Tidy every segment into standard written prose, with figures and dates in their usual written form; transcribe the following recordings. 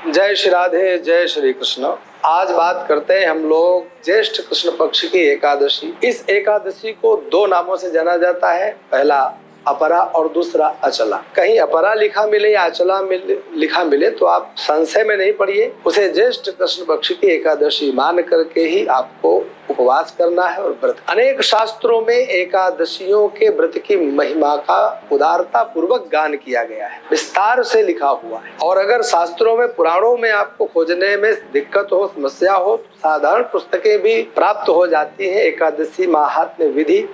जय श्री राधे, जय श्री कृष्ण। आज बात करते हैं हम लोग ज्येष्ठ कृष्ण पक्ष की एकादशी। इस एकादशी को दो नामों से जाना जाता है, पहला अपरा और दूसरा अचला। कहीं अपरा लिखा मिले या अचला लिखा मिले तो आप संशय में नहीं पड़िए, उसे ज्येष्ठ कृष्ण पक्ष की एकादशी मान करके ही आपको उपवास करना है और व्रत। अनेक शास्त्रों में एकादशियों के व्रत की महिमा का उदारता पूर्वक गान किया गया है, विस्तार से लिखा हुआ है। और अगर शास्त्रों में, पुराणों में आपको खोजने में दिक्कत हो, समस्या हो, तो साधारण पुस्तकें भी प्राप्त हो जाती है। एकादशी महात्म्य विधि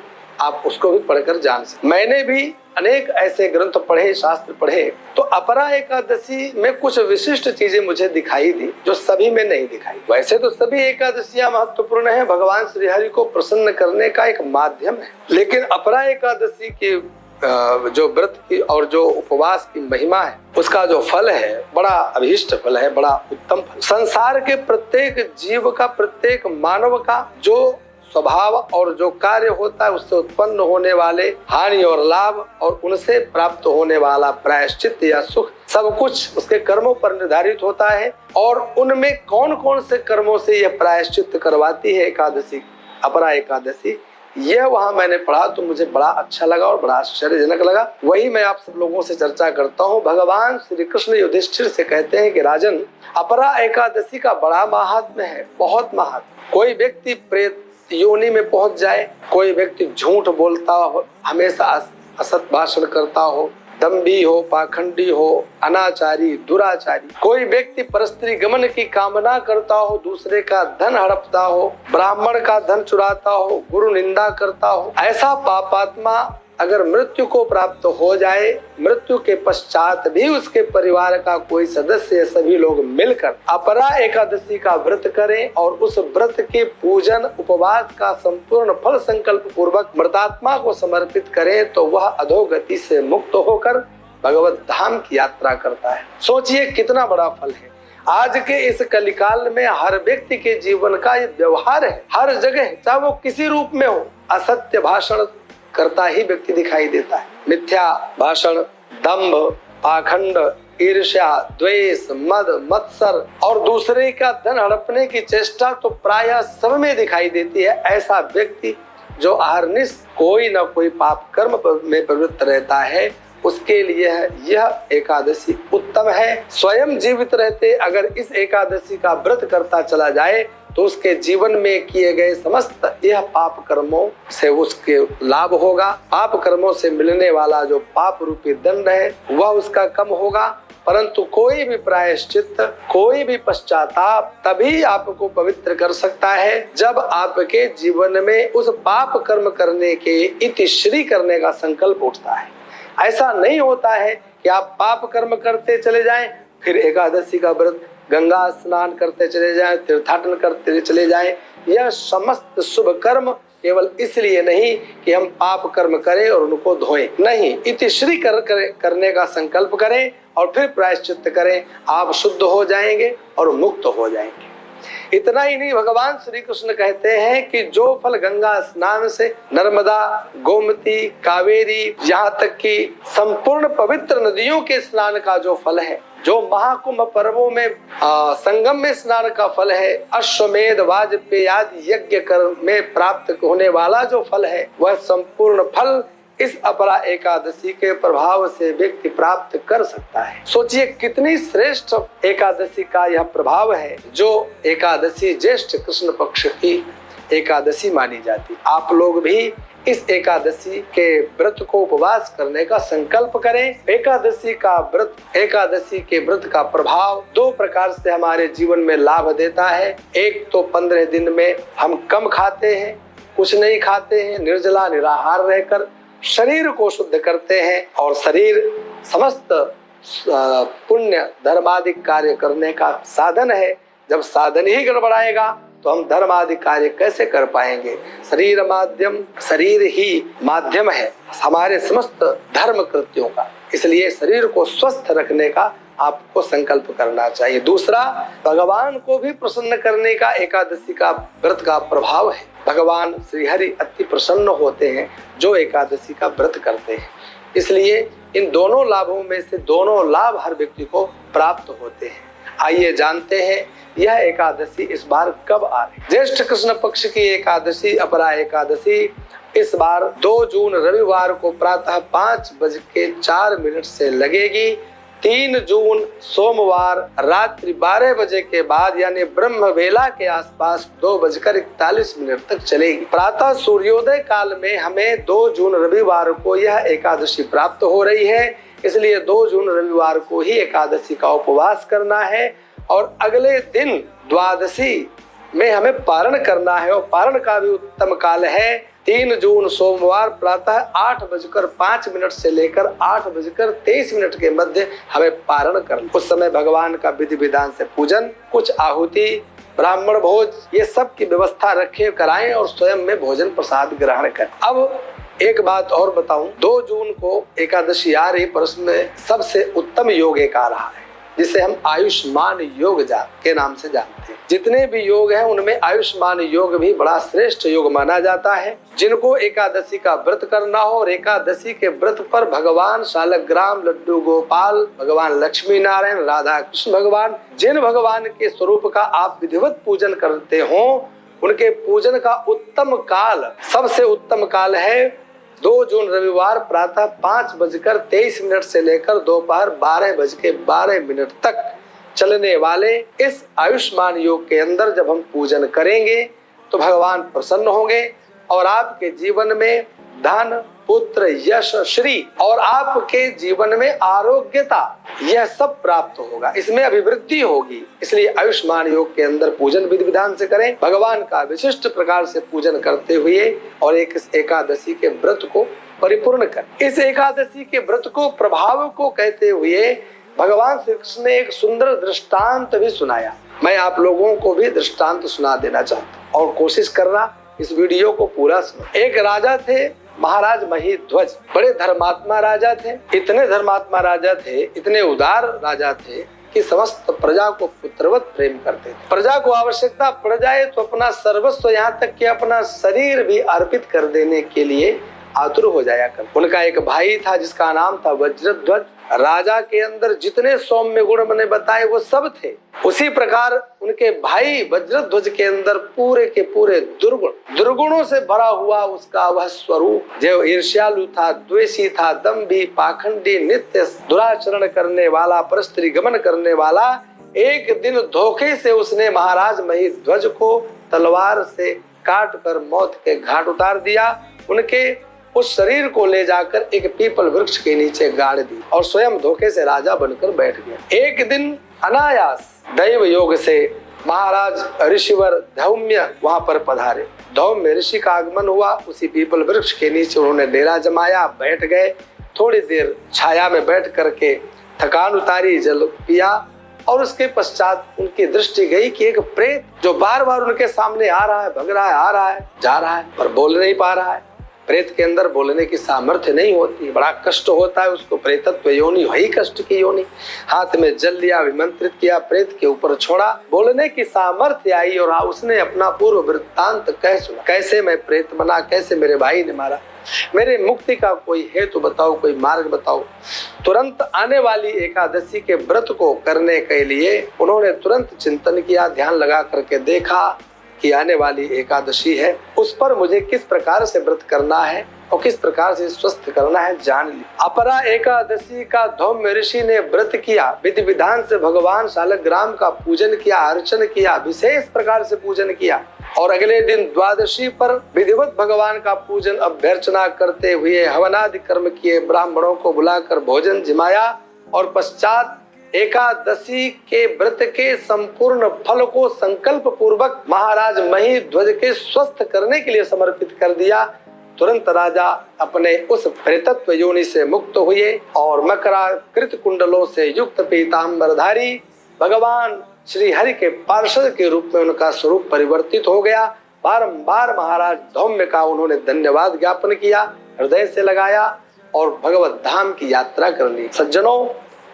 आप उसको भी पढ़कर जान सकते। मैंने भी अनेक ऐसे ग्रंथ पढ़े, शास्त्र पढ़े, तो अपरा एकादशी में कुछ विशिष्ट चीजें मुझे दिखाई दी जो सभी में नहीं दिखाई। वैसे तो सभी एकादशियां महत्वपूर्ण है, भगवान श्री हरि को प्रसन्न करने का एक माध्यम है, लेकिन अपरा एकादशी की जो व्रत की और जो उपवास की महिमा है, उसका जो फल है बड़ा अभीष्ट फल है, बड़ा उत्तम फल। संसार के प्रत्येक जीव का, प्रत्येक मानव का जो स्वभाव और जो कार्य होता है, उससे उत्पन्न होने वाले हानि और लाभ और उनसे प्राप्त होने वाला प्रायश्चित या सुख, सब कुछ उसके कर्मों पर निर्धारित होता है। और उनमें कौन कौन से कर्मों से यह प्रायश्चित करवाती है एकादशी, अपरा एकादशी, यह वहां मैंने पढ़ा तो मुझे बड़ा अच्छा लगा और बड़ा आश्चर्यजनक लगा। वही मैं आप सब लोगों से चर्चा करता हूँ। भगवान श्री कृष्ण युधिष्ठिर से कहते हैं कि राजन, अपरा एकादशी का बड़ा महात्म्य है, बहुत महात्म्य। कोई व्यक्ति प्रेत योनि में पहुंच जाए, कोई व्यक्ति झूठ बोलता हो, हमेशा असत भाषण करता हो, दंभी हो, पाखंडी हो, अनाचारी, दुराचारी, कोई व्यक्ति परस्त्री गमन की कामना करता हो, दूसरे का धन हड़पता हो, ब्राह्मण का धन चुराता हो, गुरु निंदा करता हो, ऐसा पापात्मा अगर मृत्यु को प्राप्त हो जाए, मृत्यु के पश्चात भी उसके परिवार का कोई सदस्य, सभी लोग मिलकर अपरा एकादशी का व्रत करें और उस व्रत के पूजन उपवास का संपूर्ण फल संकल्प पूर्वक मृतात्मा को समर्पित करें, तो वह अधोगति से मुक्त होकर भगवत धाम की यात्रा करता है। सोचिए कितना बड़ा फल है। आज के इस कलिकाल में हर व्यक्ति के जीवन का ये व्यवहार है, हर जगह, चाहे वो किसी रूप में हो, असत्य भाषण करता ही व्यक्ति दिखाई देता है। मिथ्या भाषण, दंभ, पाखंड, ईर्ष्या, द्वेष, मद, मत्सर और दूसरे का धन हड़पने की चेष्टा तो प्रायः सब में दिखाई देती है। ऐसा व्यक्ति जो अहरनिश कोई न कोई पाप कर्म में प्रवृत्त रहता है, उसके लिए यह एकादशी उत्तम है। स्वयं जीवित रहते अगर इस एकादशी का व्रत करता चला जाए तो उसके जीवन में किए गए समस्त यह पाप कर्मों से उसके लाभ होगा। पाप कर्मों से मिलने वाला जो पाप रूपी दंड है वह उसका कम होगा। परंतु कोई भी प्रायश्चित, कोई भी पश्चाताप तभी आपको पवित्र कर सकता है जब आपके जीवन में उस पाप कर्म करने के इतिश्री करने का संकल्प उठता है। ऐसा नहीं होता है कि आप पाप कर्म करते चले जाएं, फिर एकादशी का व्रत, गंगा स्नान करते चले जाएं, तीर्थाटन करते चले जाएं। यह समस्त शुभ कर्म केवल इसलिए नहीं कि हम पाप कर्म करें और उनको धोएं, नहीं, इतिश्री करने का संकल्प करें और फिर प्रायश्चित करें। आप शुद्ध हो जाएंगे और मुक्त हो जाएंगे। इतना ही नहीं, भगवान श्री कृष्ण कहते हैं कि जो फल गंगा स्नान से, नर्मदा, गोमती, कावेरी, यहाँ तक कि संपूर्ण पवित्र नदियों के स्नान का जो फल है, जो महाकुंभ पर्वों में संगम में स्नान का फल है, अश्वमेध, वाजपेयी आदि यज्ञ कर्म में प्राप्त होने वाला जो फल है, वह संपूर्ण फल इस अपरा एकादशी के प्रभाव से व्यक्ति प्राप्त कर सकता है। सोचिए कितनी श्रेष्ठ एकादशी का यह प्रभाव है, जो एकादशी ज्येष्ठ कृष्ण पक्ष की एकादशी मानी जाती। आप लोग भी इस एकादशी के व्रत को उपवास करने का संकल्प करें। एकादशी के व्रत का प्रभाव दो प्रकार से हमारे जीवन में लाभ देता है। एक तो 15 दिन में हम कम खाते हैं, कुछ नहीं खाते हैं, निर्जला निराहार रहकर शरीर को शुद्ध करते हैं और शरीर समस्त पुण्य धर्मादिक कार्य करने का साधन है। जब साधन ही गड़बड़ाएगा तो हम धर्म आदि कार्य कैसे कर पाएंगे। शरीर ही माध्यम है हमारे समस्त धर्म कृत्यों का, इसलिए शरीर को स्वस्थ रखने का आपको संकल्प करना चाहिए। दूसरा, भगवान को भी प्रसन्न करने का एकादशी का व्रत का प्रभाव है। भगवान श्री हरि अति प्रसन्न होते हैं जो एकादशी का व्रत करते हैं। इसलिए इन दोनों लाभों में से दोनों लाभ हर व्यक्ति को प्राप्त होते हैं। आइए जानते हैं यह एकादशी इस बार कब आ रही। ज्येष्ठ कृष्ण पक्ष की एकादशी अपरा एकादशी इस बार 2 जून रविवार को प्रातः 5:04 से लगेगी। 3 जून सोमवार रात्रि 12 बजे के बाद यानी ब्रह्म वेला के आसपास 2:41 तक चलेगी। प्रातः सूर्योदय काल में हमें 2 जून रविवार को यह एकादशी प्राप्त हो रही है, इसलिए 2 जून रविवार को ही एकादशी का उपवास करना है और अगले दिन द्वादशी में हमें पारण करना है और पारण का भी उत्तम काल है 3 जून सोमवार प्रातः 8:05 से लेकर 8:23 के मध्य हमें पारण करना। उस समय भगवान का विधि विधान से पूजन, कुछ आहुति, ब्राह्मण भोज ये सब की व्यवस्था रखे कराएं और स्वयं में भोजन प्रसाद ग्रहण करें। अब एक बात और बताऊं, 2 जून को एकादशी आ रही पर उसमें सबसे उत्तम योग एक आ रहा है जिसे हम आयुष्मान योग के नाम से जानते हैं। जितने भी योग हैं उनमें आयुष्मान योग भी बड़ा श्रेष्ठ योग माना जाता है। जिनको एकादशी का व्रत करना हो और एकादशी के व्रत पर भगवान शालग्राम, लड्डू गोपाल, भगवान लक्ष्मी नारायण, राधा कृष्ण भगवान, जिन भगवान के स्वरूप का आप विधिवत पूजन करते हो उनके पूजन का उत्तम काल, सबसे उत्तम काल है 2 जून रविवार प्रातः 5:23 से लेकर दोपहर 12:12 तक चलने वाले इस आयुष्मान योग के अंदर जब हम पूजन करेंगे तो भगवान प्रसन्न होंगे और आपके जीवन में धन, पुत्र, यश, श्री और आपके जीवन में आरोग्यता यह सब प्राप्त होगा, इसमें अभिवृद्धि होगी। इसलिए आयुष्मान योग के अंदर पूजन विधि विधान से करें, भगवान का विशिष्ट प्रकार से पूजन करते हुए और एक एकादशी के व्रत को परिपूर्ण करें। इस एकादशी के व्रत को, प्रभाव को कहते हुए भगवान श्री कृष्ण ने एक सुंदर दृष्टांत भी सुनाया। मैं आप लोगों को भी दृष्टांत सुना देना चाहता हूँ और कोशिश करना इस वीडियो को पूरा सुनो। एक राजा थे महाराज महीध्वज, बड़े धर्मात्मा राजा थे। इतने धर्मात्मा राजा थे, इतने उदार राजा थे कि समस्त प्रजा को पुत्रवत प्रेम करते थे। प्रजा को आवश्यकता पड़ जाए तो अपना सर्वस्व, यहाँ तक कि अपना शरीर भी अर्पित कर देने के लिए आतुर हो जाया कर। उनका एक भाई था जिसका नाम था वज्रध्वज। राजा के अंदर जितने सौम्य गुण मैंने बताए वो सब थे, उसी प्रकार उनके भाई वज्रध्वज के अंदर पूरे के पूरे दुर्गुणों से भरा हुआ उसका वह स्वरूप, जो ईर्ष्यालु था, द्वेषी था, दंभी, पाखंडी, नित्य दुराचरण करने वाला, परस्त्री गमन करने वाला। एक दिन धोखे से उसने महाराज महीध्वज को तलवार से काट कर मौत के घाट उतार दिया। उनके उस शरीर को ले जाकर एक पीपल वृक्ष के नीचे गाड़ दी और स्वयं धोखे से राजा बनकर बैठ गया। एक दिन अनायास दैव योग से महाराज ऋषिवर धौम्य वहां पर पधारे। धौम्य ऋषि का आगमन हुआ। उसी पीपल वृक्ष के नीचे उन्होंने डेरा जमाया, बैठ गए। थोड़ी देर छाया में बैठ करके थकान उतारी, जल पिया और उसके पश्चात उनकी दृष्टि गई कि एक प्रेत जो बार बार उनके सामने आ रहा है, भग रहा है, आ रहा है, जा रहा है, पर बोल नहीं पा रहा है। प्रेत के अंदर बोलने की सामर्थ्य नहीं होती, बड़ा कष्ट होता है उसको। प्रेतत्व योनि वही कष्ट की योनि। हाथ में जल लिया, विमंत्रित किया, प्रेत के ऊपर छोड़ा, बोलने की सामर्थ्य आई और उसने अपना पूर्व वृत्तांत कह सुना। कैसे मैं प्रेत बना, कैसे मेरे भाई ने मारा, मेरे मुक्ति का कोई हेतु बताओ, कोई मार्ग बताओ। तुरंत आने वाली एकादशी के व्रत को करने के लिए उन्होंने तुरंत चिंतन किया, ध्यान लगा करके देखा कि आने वाली एकादशी है, उस पर मुझे किस प्रकार से व्रत करना है और किस प्रकार से स्वस्थ करना है जान लिया। अपरा एकादशी का धौम्य ऋषि ने व्रत किया, विधि विधान से भगवान शालग्राम का पूजन किया, अर्चन किया, विशेष प्रकार से पूजन किया और अगले दिन द्वादशी पर विधिवत भगवान का पूजन अभ्यर्चना करते हुए हवनादि कर्म किए, ब्राह्मणों को बुलाकर भोजन जिमाया और पश्चात एकादशी के व्रत के संपूर्ण फल को संकल्प पूर्वक महाराज महीध्वज के स्वस्थ करने के लिए समर्पित कर दिया। तुरंत राजा अपने उस प्रेतत्व योनि से मुक्त हुए और मकराकृत कुंडलों से युक्त पीतांबरधारी भगवान श्री हरि के पार्षद के रूप में उनका स्वरूप परिवर्तित हो गया। बारंबार महाराज धौम्य का उन्होंने धन्यवाद ज्ञापन किया, हृदय से लगाया और भगवत धाम की यात्रा कर ली। सज्जनों,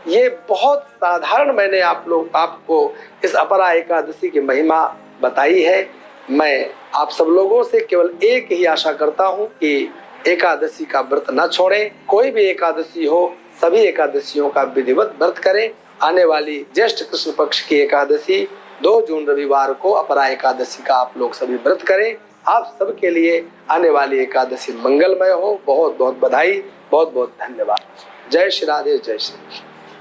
ये बहुत साधारण मैंने आपको इस अपरा एकादशी की महिमा बताई है। मैं आप सब लोगों से केवल एक ही आशा करता हूँ कि एकादशी का व्रत न छोड़ें। कोई भी एकादशी हो, सभी एकादशियों का विधिवत व्रत करें आने वाली ज्येष्ठ कृष्ण पक्ष की एकादशी 2 जून रविवार को अपरा एकादशी का आप लोग सभी व्रत करें। आप सबके लिए आने वाली एकादशी मंगलमय हो। बहुत बहुत बधाई, बहुत बहुत धन्यवाद। जय श्री राधे, जय श्री कृष्ण।